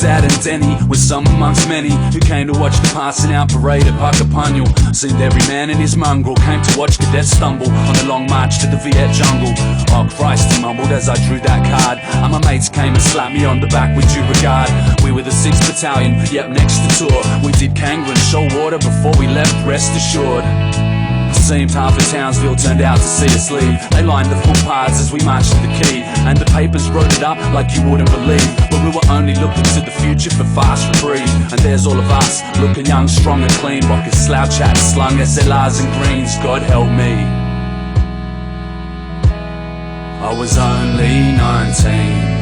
Dad and Denny was some amongst many who came to watch the passing out parade at Puckapunyal. Seemed every man in his mongrel came to watch cadets stumble on the long march to the Viet jungle. Oh Christ, he mumbled as I drew that card, and my mates came and slapped me on the back with due regard. We were the 6th Battalion, yep, next to tour. We did Kangaroo and Shoalwater before we left, rest assured. Seemed half of Townsville turned out to see us leave. They lined the footpaths as we marched to the quay, and the papers wrote it up like you wouldn't believe. But we were only looking to the future for fast reprieve. And there's all of us, looking young, strong and clean, rocking slouch hats, slung SLRs and greens. God help me, I was only 19.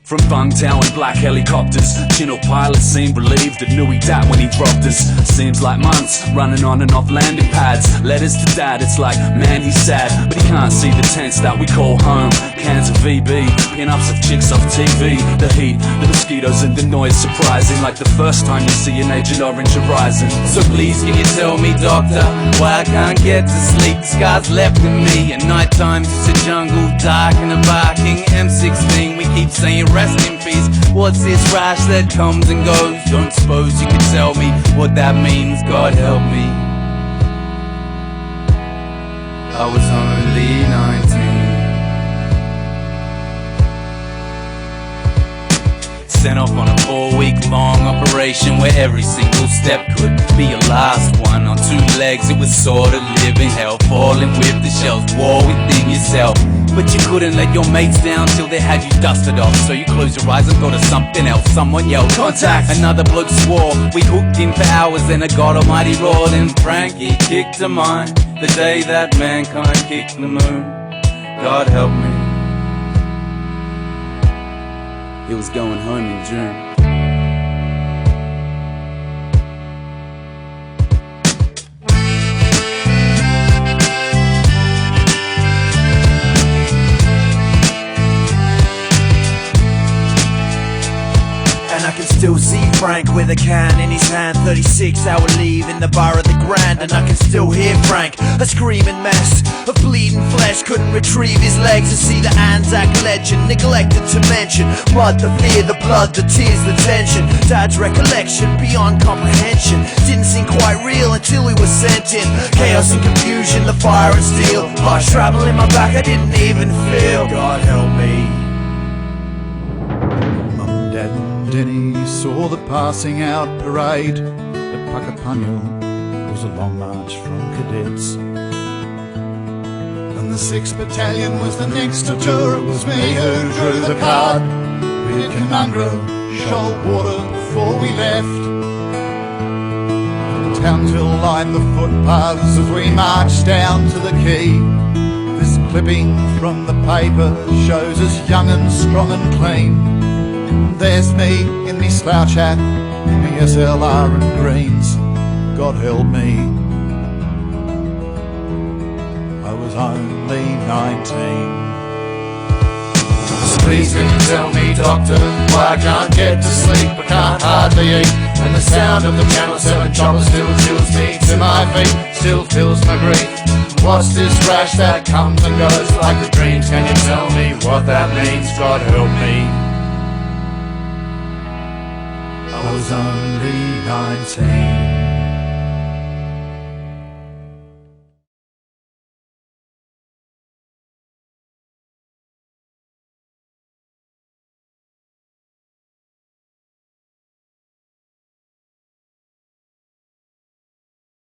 From Bungtown and black helicopters, Chinook pilots seemed relieved and knew he'd dat when he dropped us. Seems like months, running on and off landing pads. Letters to Dad, it's like, man he's sad, but he can't see the tents that we call home. Cans of VB, pin-ups of chicks off TV. The heat, the mosquitoes and the noise surprising, like the first time you see an Agent Orange horizon. So please can you tell me, doctor, why I can't get to sleep? The scars left in me, at night times it's a jungle, dark and a barking M16. We keep saying rest in peace. What's this rash that comes and goes? Don't suppose you can tell me what that means? God help me, I was only 19. Sent off on a 4-week-long operation where every single step could be your last one. On 2 legs it was sort of living hell, falling with the shells, war within yourself. But you couldn't let your mates down till they had you dusted off. So you closed your eyes and thought of something else. Someone yelled, contact! Another bloke swore. We hooked in for hours, then a God Almighty roared, and Frankie kicked a mine the day that mankind kicked the moon. God help me, it was going home in June. And I can still see Frank with a can in his hand, 36-hour leave in the bar of the Grand. And I can still hear Frank, a screaming mess of bleeding flesh, couldn't retrieve his legs to see the Anzac legend, neglected to mention mud, the fear, the blood, the tears, the tension. Dad's recollection beyond comprehension didn't seem quite real until we were sent in. Chaos and confusion, the fire and steel, harsh travel in my back I didn't even feel. God help me. Mum, Dad and Denny saw the passing out parade at Puckapunyal. It was a long march from cadets, and the 6th Battalion was the next to tour. It was me who drew the card. We hit Canungra, Shoalwater before we left. Townsville lined the footpaths as we marched down to the quay. This clipping from the paper shows us young and strong and clean. There's me in me slouch hat, me SLR and greens. God help me, I was only 19. So please can you tell me, doctor, why I can't get to sleep, I can't hardly eat, and the sound of the Channel 7 chopper still chills me to my feet, still fills my grief. What's this rash that comes and goes like the dreams? Can you tell me what that means? God help me, I was only 19.